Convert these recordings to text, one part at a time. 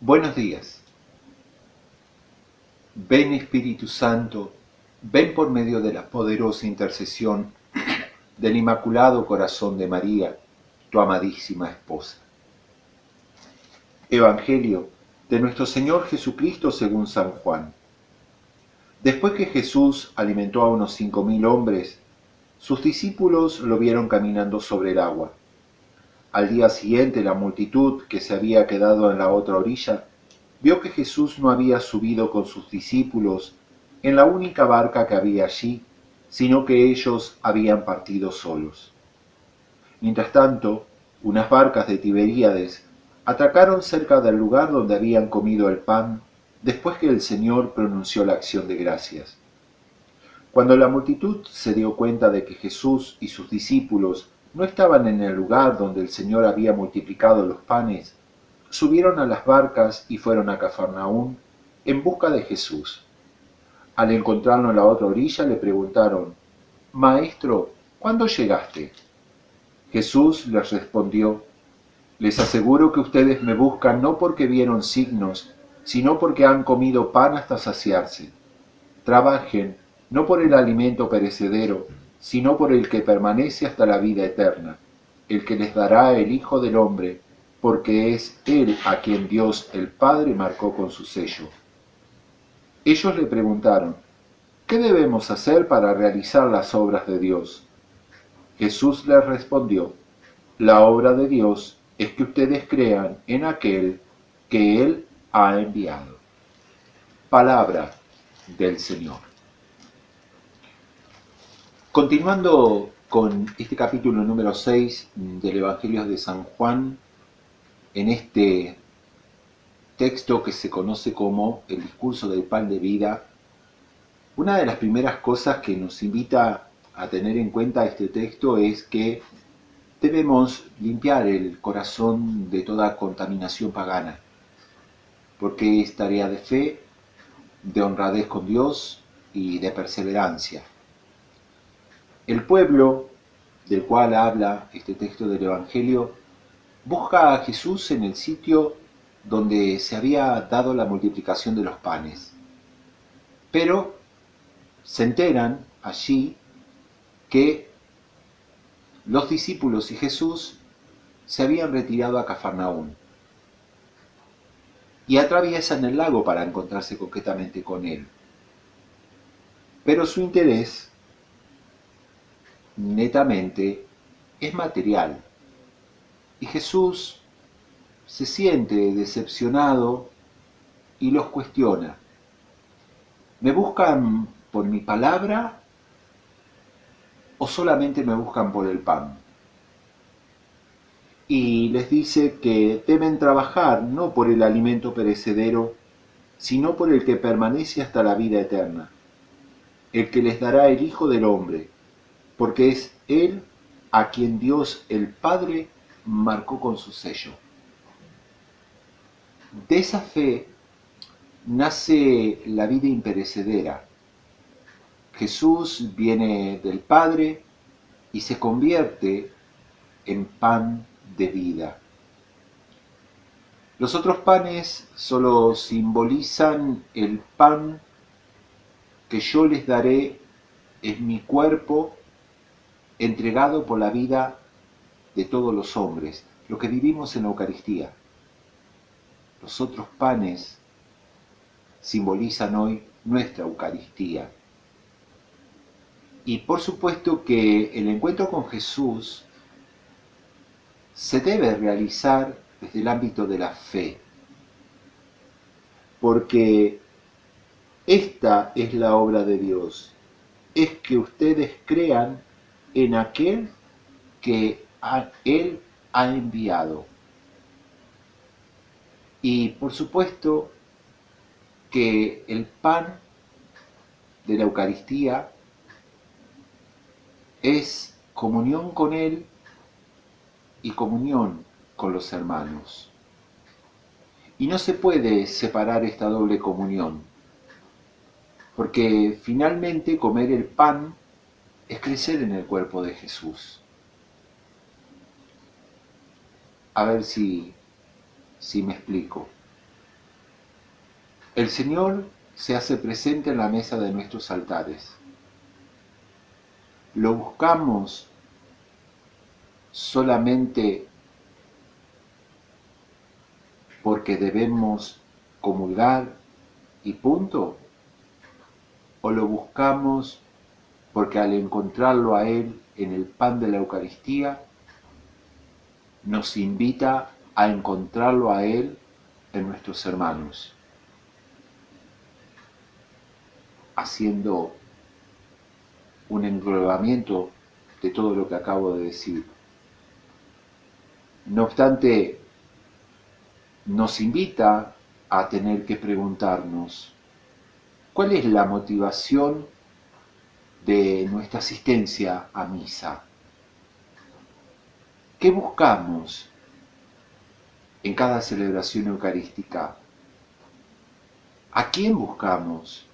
Buenos días. Ven Espíritu Santo, ven por medio de la poderosa intercesión del Inmaculado Corazón de María, tu amadísima esposa. Evangelio de nuestro Señor Jesucristo según San Juan. Después que Jesús alimentó a unos 5.000 hombres, sus discípulos lo vieron caminando sobre el agua. Al día siguiente, la multitud que se había quedado en la otra orilla vio que Jesús no había subido con sus discípulos en la única barca que había allí, sino que ellos habían partido solos. Mientras tanto, unas barcas de Tiberíades atracaron cerca del lugar donde habían comido el pan después que el Señor pronunció la acción de gracias. Cuando la multitud se dio cuenta de que Jesús y sus discípulos no estaban en el lugar donde el Señor había multiplicado los panes, subieron a las barcas y fueron a Cafarnaún en busca de Jesús. Al encontrarlo en la otra orilla le preguntaron: «Maestro, ¿cuándo llegaste?». Jesús les respondió: «Les aseguro que ustedes me buscan no porque vieron signos, sino porque han comido pan hasta saciarse. Trabajen no por el alimento perecedero, sino por el que permanece hasta la vida eterna, el que les dará el Hijo del Hombre, porque es Él a quien Dios el Padre marcó con su sello». Ellos le preguntaron: «¿Qué debemos hacer para realizar las obras de Dios?». Jesús les respondió: «La obra de Dios es que ustedes crean en aquel que Él ha enviado». Palabra del Señor. Continuando con este capítulo número 6 del Evangelio de San Juan, en este texto que se conoce como el discurso del pan de vida, una de las primeras cosas que nos invita a tener en cuenta este texto es que debemos limpiar el corazón de toda contaminación pagana, porque es tarea de fe, de honradez con Dios y de perseverancia. El pueblo del cual habla este texto del Evangelio busca a Jesús en el sitio donde se había dado la multiplicación de los panes, pero se enteran allí que los discípulos y Jesús se habían retirado a Cafarnaún y atraviesan el lago para encontrarse concretamente con él. Pero su interés netamente es material y Jesús se siente decepcionado y los cuestiona: ¿me buscan por mi palabra o solamente me buscan por el pan? Y les dice que deben trabajar no por el alimento perecedero, sino por el que permanece hasta la vida eterna, el que les dará el Hijo del Hombre, porque es Él a quien Dios el Padre marcó con su sello. De esa fe nace la vida imperecedera. Jesús viene del Padre y se convierte en pan de vida. Los otros panes solo simbolizan el pan que yo les daré en mi cuerpo entregado por la vida de todos los hombres, lo que vivimos en la Eucaristía. Los otros panes simbolizan hoy nuestra Eucaristía. Y por supuesto que el encuentro con Jesús se debe realizar desde el ámbito de la fe, porque esta es la obra de Dios, es que ustedes crean en aquel que Él ha enviado. Y por supuesto que el pan de la Eucaristía es comunión con Él y comunión con los hermanos. Y no se puede separar esta doble comunión, porque finalmente comer el pan es crecer en el cuerpo de Jesús. A ver si me explico. El Señor se hace presente en la mesa de nuestros altares. Lo buscamos solamente porque debemos comulgar y punto, o lo buscamos porque al encontrarlo a Él en el pan de la Eucaristía, nos invita a encontrarlo a Él en nuestros hermanos, haciendo un englobamiento de todo lo que acabo de decir. No obstante, nos invita a tener que preguntarnos, ¿cuál es la motivación de nuestra asistencia a misa? ¿Qué buscamos en cada celebración eucarística? ¿A quién buscamos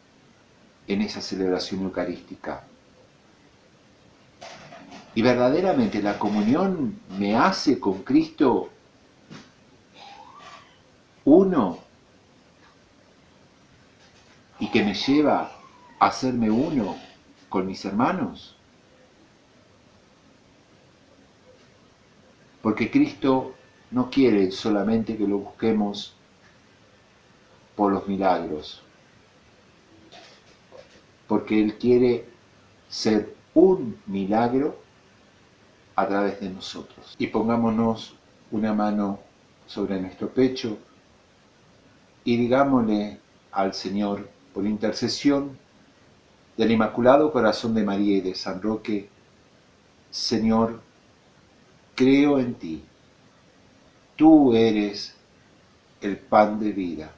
en esa celebración eucarística? ¿Y verdaderamente la comunión me hace con Cristo uno y que me lleva a hacerme uno con mis hermanos? Porque Cristo no quiere solamente que lo busquemos por los milagros, porque Él quiere ser un milagro a través de nosotros. Y pongámonos una mano sobre nuestro pecho y digámosle al Señor, por intercesión del Inmaculado Corazón de María y de San Roque: Señor, creo en ti, tú eres el pan de vida,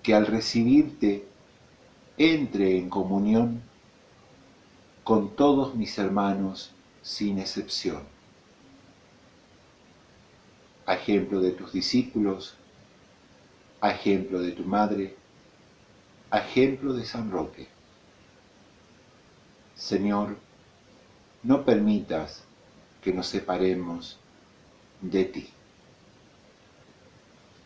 que al recibirte entre en comunión con todos mis hermanos sin excepción. A ejemplo de tus discípulos, a ejemplo de tu madre, a ejemplo de San Roque. Señor, no permitas que nos separemos de ti.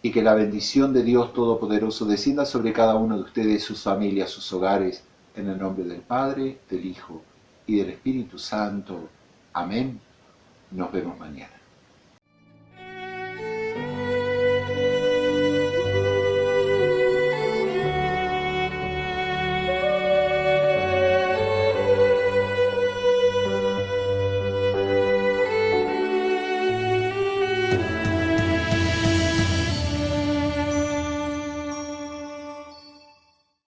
Y que la bendición de Dios Todopoderoso descienda sobre cada uno de ustedes, sus familias, sus hogares, en el nombre del Padre, del Hijo y del Espíritu Santo. Amén. Nos vemos mañana.